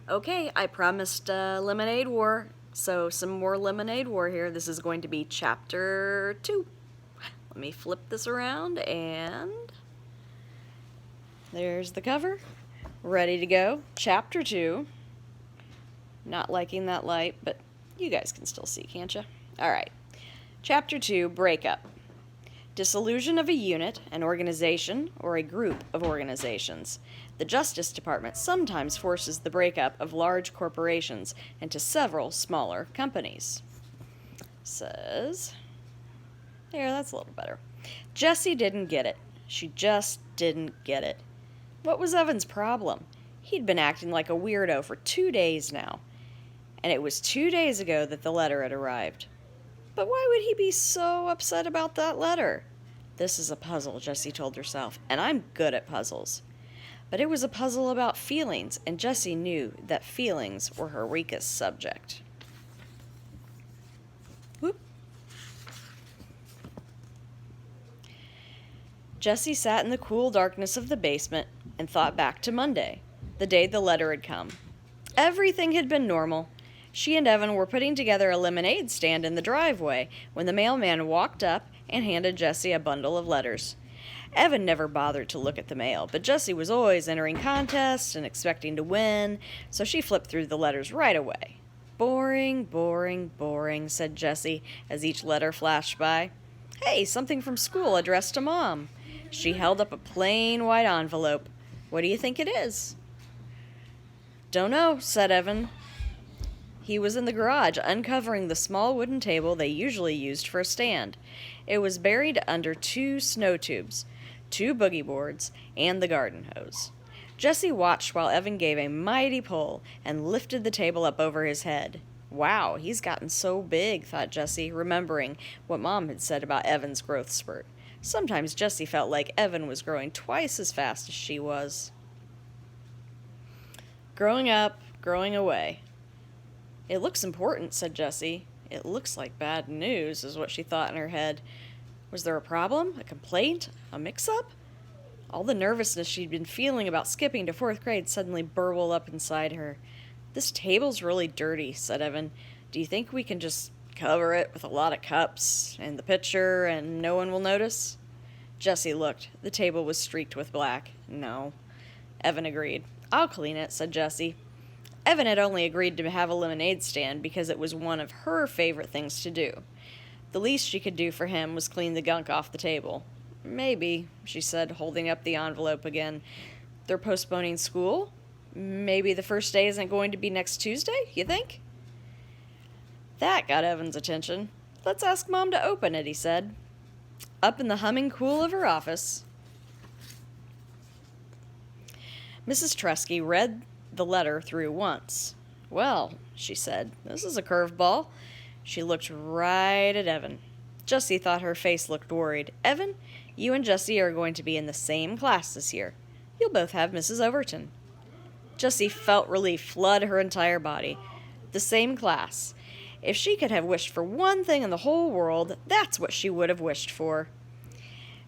Okay, I promised Lemonade War, so some more Lemonade War here. This is going to be Chapter 2. Let me flip this around, and there's the cover. Ready to go. Chapter 2. Not liking that light, but you guys can still see, can't you? Alright. Chapter 2, Breakup. Dissolution of a unit, an organization, or a group of organizations. The Justice Department sometimes forces the breakup of large corporations into several smaller companies. Says, there, that's a little better. Jessie didn't get it. She just didn't get it. What was Evan's problem? He'd been acting like a weirdo for 2 days now. And it was 2 days ago that the letter had arrived. But why would he be so upset about that letter? This is a puzzle, Jessie told herself, and I'm good at puzzles. But it was a puzzle about feelings, and Jessie knew that feelings were her weakest subject. Whoop. Jessie sat in the cool darkness of the basement and thought back to Monday, the day the letter had come. Everything had been normal. She and Evan were putting together a lemonade stand in the driveway when the mailman walked up and handed Jessie a bundle of letters. Evan never bothered to look at the mail, but Jessie was always entering contests and expecting to win, so she flipped through the letters right away. Boring, boring, boring, said Jessie as each letter flashed by. Hey, something from school addressed to Mom. She held up a plain white envelope. What do you think it is? Don't know, said Evan. He was in the garage, uncovering the small wooden table they usually used for a stand. It was buried under 2 snow tubes, 2 boogie boards, and the garden hose. Jessie watched while Evan gave a mighty pull and lifted the table up over his head. Wow, he's gotten so big, thought Jessie, remembering what Mom had said about Evan's growth spurt. Sometimes Jessie felt like Evan was growing twice as fast as she was. Growing up, growing away. It looks important, said Jessie. It looks like bad news, is what she thought in her head. Was there a problem? A complaint? A mix-up? All the nervousness she'd been feeling about skipping to 4th grade suddenly burbled up inside her. This table's really dirty, said Evan. Do you think we can just cover it with a lot of cups and the pitcher and no one will notice? Jessie looked. The table was streaked with black. No. Evan agreed. I'll clean it, said Jessie. Evan had only agreed to have a lemonade stand because it was one of her favorite things to do. The least she could do for him was clean the gunk off the table. Maybe, she said, holding up the envelope again. They're postponing school? Maybe the first day isn't going to be next Tuesday, you think? That got Evan's attention. Let's ask Mom to open it, he said. Up in the humming cool of her office, Mrs. Tresky read the letter through once. Well, she said, this is a curveball. She looked right at Evan. Jessie thought her face looked worried. Evan, you and Jessie are going to be in the same class this year. You'll both have Mrs. Overton. Jessie felt relief flood her entire body. The same class. If she could have wished for one thing in the whole world, that's what she would have wished for.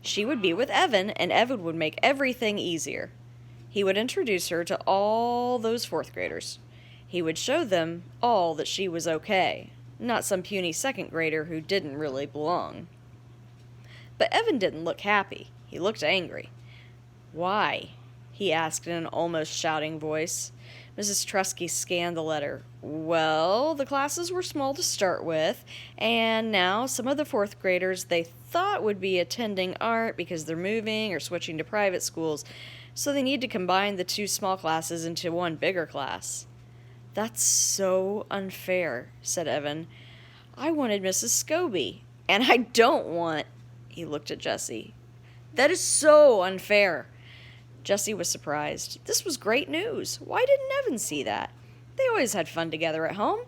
She would be with Evan, and Evan would make everything easier. He would introduce her to all those 4th graders. He would show them all that she was okay, not some puny 2nd grader who didn't really belong. But Evan didn't look happy. He looked angry. Why? He asked in an almost shouting voice. Mrs. Tresky scanned the letter. Well, the classes were small to start with, and now some of the 4th graders they thought would be attending art because they're moving or switching to private schools, so they need to combine the 2 small classes into one bigger class. That's so unfair, said Evan. I wanted Mrs. Scobie, and I don't want... He looked at Jessie. That is so unfair. Jessie was surprised. This was great news. Why didn't Evan see that? They always had fun together at home.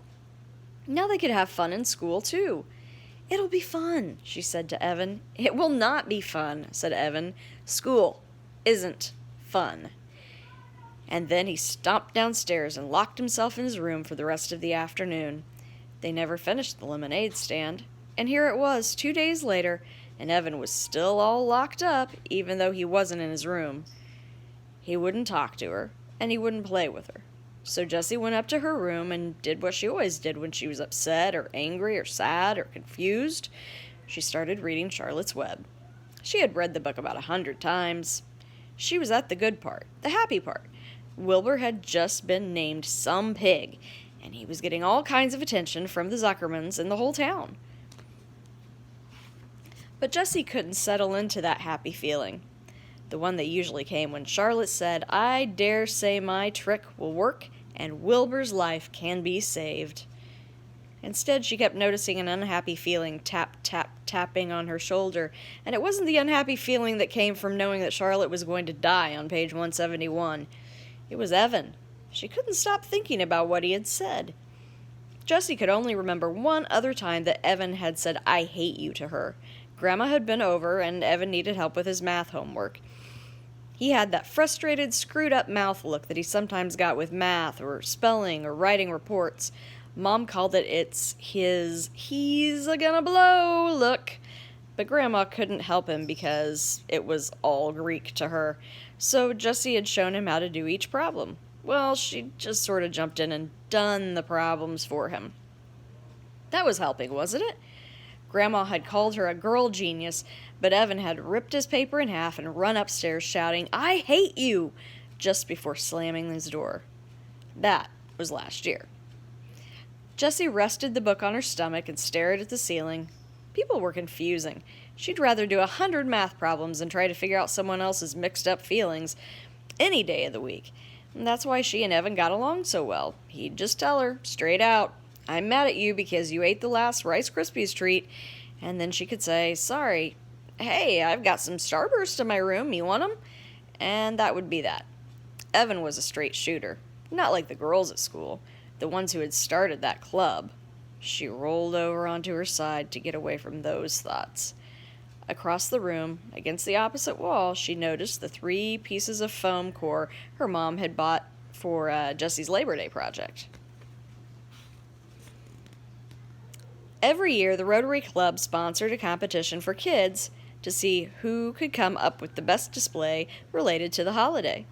Now they could have fun in school, too. It'll be fun, she said to Evan. It will not be fun, said Evan. School isn't fun. And then he stomped downstairs and locked himself in his room for the rest of the afternoon. They never finished the lemonade stand. And here it was, 2 days later, and Evan was still all locked up, even though he wasn't in his room. He wouldn't talk to her, and he wouldn't play with her. So Jessie went up to her room and did what she always did when she was upset or angry or sad or confused. She started reading Charlotte's Web. She had read the book about 100 times. She was at the good part, the happy part. Wilbur had just been named some pig, and he was getting all kinds of attention from the Zuckermans and the whole town. But Jessie couldn't settle into that happy feeling, the one that usually came when Charlotte said, "I dare say my trick will work, and Wilbur's life can be saved." Instead, she kept noticing an unhappy feeling tapping on her shoulder, and it wasn't the unhappy feeling that came from knowing that Charlotte was going to die on page 171. It was Evan. She couldn't stop thinking about what he had said. Jessie could only remember one other time that Evan had said, "I hate you," to her. Grandma had been over, and Evan needed help with his math homework. He had that frustrated, screwed-up mouth look that he sometimes got with math or spelling or writing reports. Mom called it his "he's a-gonna blow" look. But Grandma couldn't help him because it was all Greek to her. So Jessie had shown him how to do each problem. Well, she just sort of jumped in and done the problems for him. That was helping, wasn't it? Grandma had called her a girl genius, but Evan had ripped his paper in half and run upstairs shouting, "I hate you," just before slamming his door. That was last year. Jessie rested the book on her stomach and stared at the ceiling. People were confusing. She'd rather do 100 math problems and try to figure out someone else's mixed-up feelings any day of the week. And that's why she and Evan got along so well. He'd just tell her, straight out, "I'm mad at you because you ate the last Rice Krispies treat." And then she could say, "Sorry. Hey, I've got some Starburst in my room. You want them?" And that would be that. Evan was a straight shooter. Not like the girls at school, the ones who had started that club. She rolled over onto her side to get away from those thoughts. Across the room, against the opposite wall, she noticed the 3 pieces of foam core her mom had bought for Jessie's Labor Day project. Every year, the Rotary Club sponsored a competition for kids to see who could come up with the best display related to the holiday.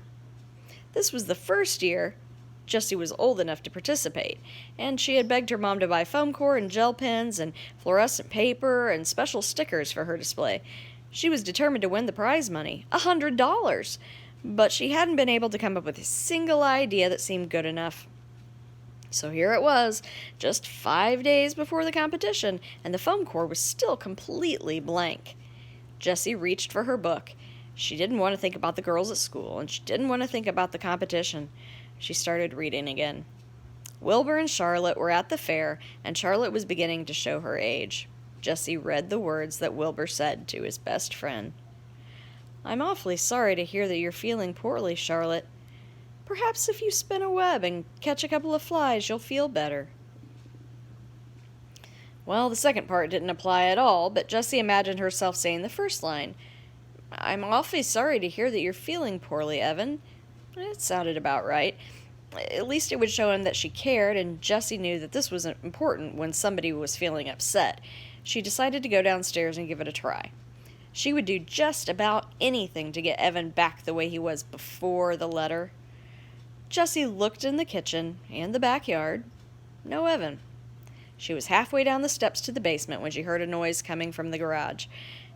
This was the first year Jessie was old enough to participate, and she had begged her mom to buy foam core and gel pens and fluorescent paper and special stickers for her display. She was determined to win the prize money, $100, but she hadn't been able to come up with a single idea that seemed good enough. So here it was, just 5 days before the competition, and the foam core was still completely blank. Jessie reached for her book. She didn't want to think about the girls at school, and she didn't want to think about the competition. She started reading again. Wilbur and Charlotte were at the fair, and Charlotte was beginning to show her age. Jessie read the words that Wilbur said to his best friend. "I'm awfully sorry to hear that you're feeling poorly, Charlotte. Perhaps if you spin a web and catch a couple of flies, you'll feel better." Well, the second part didn't apply at all, but Jessie imagined herself saying the first line. "I'm awfully sorry to hear that you're feeling poorly, Evan." It sounded about right. At least it would show him that she cared, and Jessie knew that this was important when somebody was feeling upset. She decided to go downstairs and give it a try. She would do just about anything to get Evan back the way he was before the letter. Jessie looked in the kitchen and the backyard. No Evan. She was halfway down the steps to the basement when she heard a noise coming from the garage.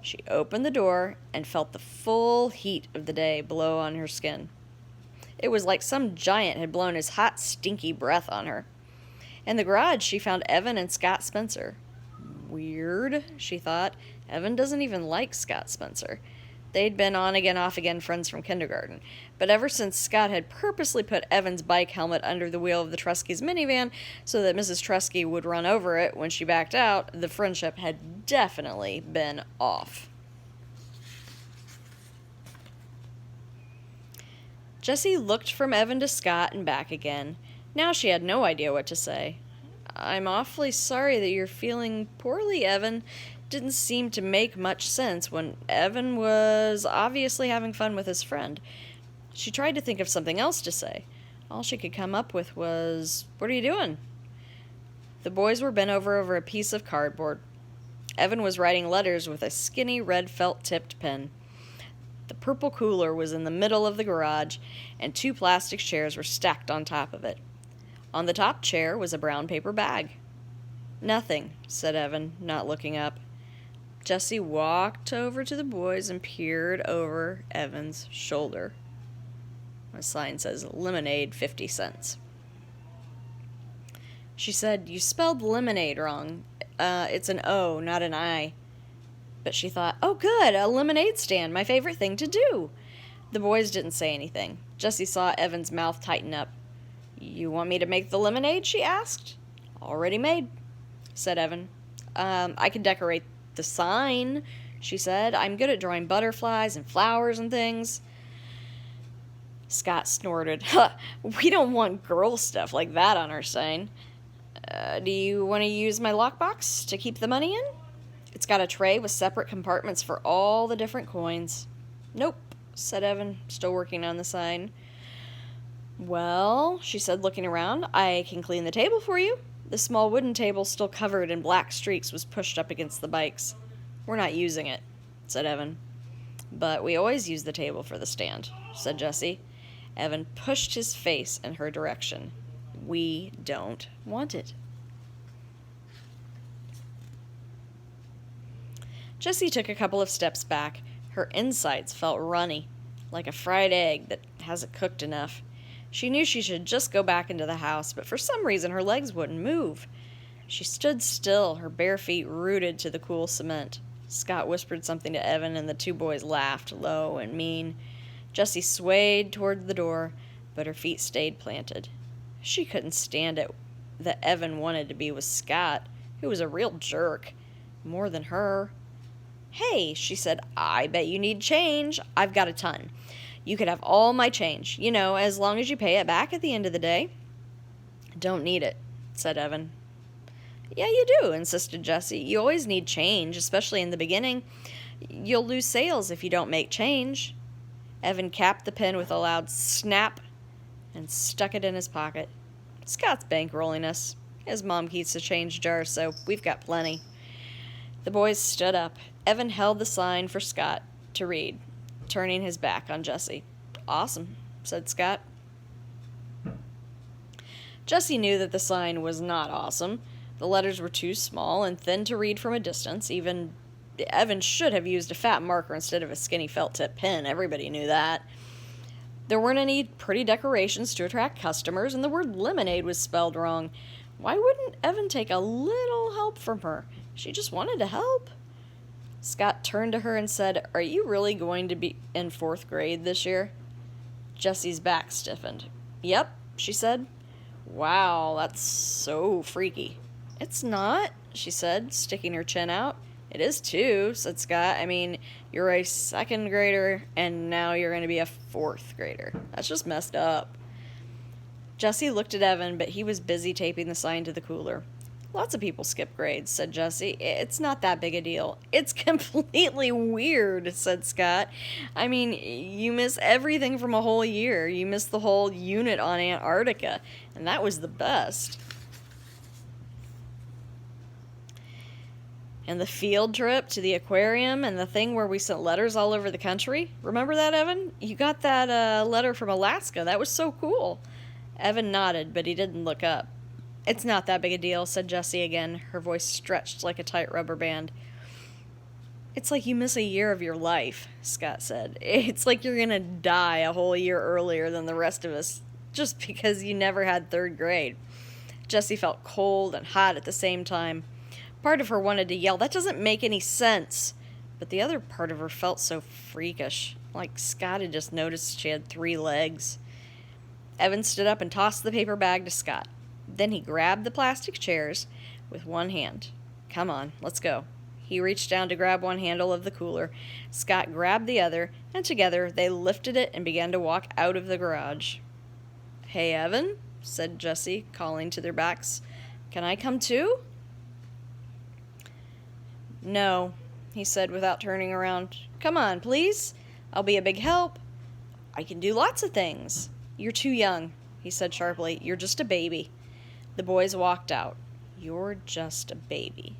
She opened the door and felt the full heat of the day blow on her skin. It was like some giant had blown his hot, stinky breath on her. In the garage, she found Evan and Scott Spencer. Weird, she thought. Evan doesn't even like Scott Spencer. They'd been on-again, off-again friends from kindergarten. But ever since Scott had purposely put Evan's bike helmet under the wheel of the Truskeys' minivan so that Mrs. Trusky would run over it when she backed out, the friendship had definitely been off. Jessie looked from Evan to Scott and back again. Now she had no idea what to say. "I'm awfully sorry that you're feeling poorly, Evan." Didn't seem to make much sense when Evan was obviously having fun with his friend. She tried to think of something else to say. All she could come up with was, "What are you doing?" The boys were bent over a piece of cardboard. Evan was writing letters with a skinny red felt-tipped pen. The purple cooler was in the middle of the garage, and 2 plastic chairs were stacked on top of it. On the top chair was a brown paper bag. "Nothing," said Evan, not looking up. Jessie walked over to the boys and peered over Evan's shoulder. A sign says lemonade 50 cents. She said, "You spelled lemonade wrong. It's an O, not an I." But she thought, "Oh good, a lemonade stand, my favorite thing to do." The boys didn't say anything. Jessie saw Evan's mouth tighten up. "You want me to make the lemonade?" she asked. "Already made," said Evan. I can decorate the sign," she said. "I'm good at drawing butterflies and flowers and things." Scott snorted. "Huh, we don't want girl stuff like that on our sign. Do you want to use my lockbox to keep the money in? It's got a tray with separate compartments for all the different coins." "Nope," said Evan, still working on the sign. "Well," she said, looking around, "I can clean the table for you." The small wooden table, still covered in black streaks, was pushed up against the bikes. "We're not using it," said Evan. "But we always use the table for the stand," said Jessie. Evan pushed his face in her direction. "We don't want it." Jessie took a couple of steps back. Her insides felt runny, like a fried egg that hasn't cooked enough. She knew she should just go back into the house, but for some reason her legs wouldn't move. She stood still, her bare feet rooted to the cool cement. Scott whispered something to Evan, and the 2 boys laughed, low and mean. Jessie swayed toward the door, but her feet stayed planted. She couldn't stand it that Evan wanted to be with Scott, who was a real jerk, more than her. "Hey," she said, "I bet you need change. I've got a ton. You could have all my change, as long as you pay it back at the end of the day." "Don't need it," said Evan. "Yeah, you do," insisted Jessie. "You always need change, especially in the beginning. You'll lose sales if you don't make change." Evan capped the pen with a loud snap and stuck it in his pocket. "Scott's bankrolling us. His mom keeps a change jar, so we've got plenty." The boys stood up. Evan held the sign for Scott to read, turning his back on Jessie. "Awesome," said Scott. Jessie knew that the sign was not awesome. The letters were too small and thin to read from a distance. Even Evan should have used a fat marker instead of a skinny felt-tip pen. Everybody knew that. There weren't any pretty decorations to attract customers, and the word lemonade was spelled wrong. Why wouldn't Evan take a little help from her? She just wanted to help. Scott turned to her and said, "Are you really going to be in 4th grade this year?" Jessie's back stiffened. "Yep," she said. "Wow, that's so freaky." "It's not," she said, sticking her chin out. "It is too," said Scott. "I mean, you're a 2nd grader, and now you're going to be a 4th grader. That's just messed up." Jessie looked at Evan, but he was busy taping the sign to the cooler. "Lots of people skip grades," said Jessie. "It's not that big a deal." "It's completely weird," said Scott. "I mean, you miss everything from a whole year. You miss the whole unit on Antarctica, and that was the best. And the field trip to the aquarium and the thing where we sent letters all over the country. Remember that, Evan? You got that letter from Alaska. That was so cool." Evan nodded, but he didn't look up. "It's not that big a deal," said Jessie again, her voice stretched like a tight rubber band. "It's like you miss a year of your life," Scott said. "It's like you're gonna die a whole year earlier than the rest of us, just because you never had 3rd grade. Jessie felt cold and hot at the same time. Part of her wanted to yell, "That doesn't make any sense!" But the other part of her felt so freakish, like Scott had just noticed she had 3 legs. Evan stood up and tossed the paper bag to Scott. Then he grabbed the plastic chairs with one hand. "Come on, let's go." He reached down to grab one handle of the cooler. Scott grabbed the other, and together they lifted it and began to walk out of the garage. "Hey, Evan," said Jessie, calling to their backs. "Can I come too?" "No," he said without turning around. "Come on, please. I'll be a big help." "I can do lots of things." "You're too young," he said sharply. "You're just a baby." The boys walked out. "You're just a baby."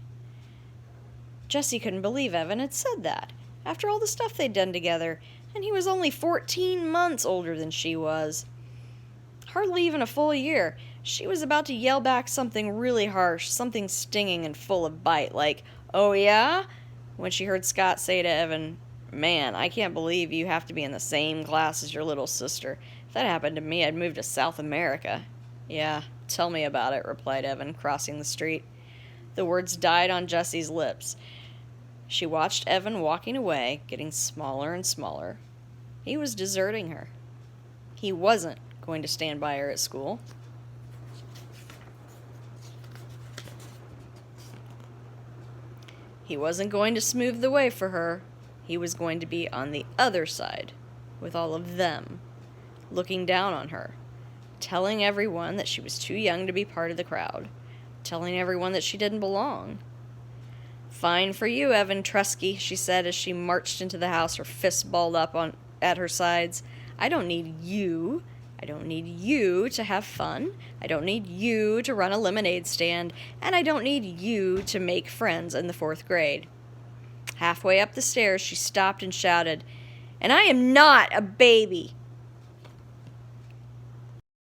Jessie couldn't believe Evan had said that. After all the stuff they'd done together, And he was only 14 months older than she was. Hardly even a full year. She was about to yell back something really harsh, something stinging and full of bite, like, "Oh yeah?" when she heard Scott say to Evan, "Man, I can't believe you have to be in the same class as your little sister. If that happened to me, I'd move to South America." "Yeah, tell me about it," replied Evan, crossing the street. The words died on Jessie's lips. She watched Evan walking away, getting smaller and smaller. He was deserting her. He wasn't going to stand by her at school. He wasn't going to smooth the way for her. He was going to be on the other side, with all of them, looking down on her, telling everyone that she was too young to be part of the crowd, telling everyone that she didn't belong. "Fine for you, Evan Trusky," she said as she marched into the house, her fists balled up at her sides. "I don't need you. I don't need you to have fun. I don't need you to run a lemonade stand. And I don't need you to make friends in the 4th grade." Halfway up the stairs, she stopped and shouted, "And I am not a baby.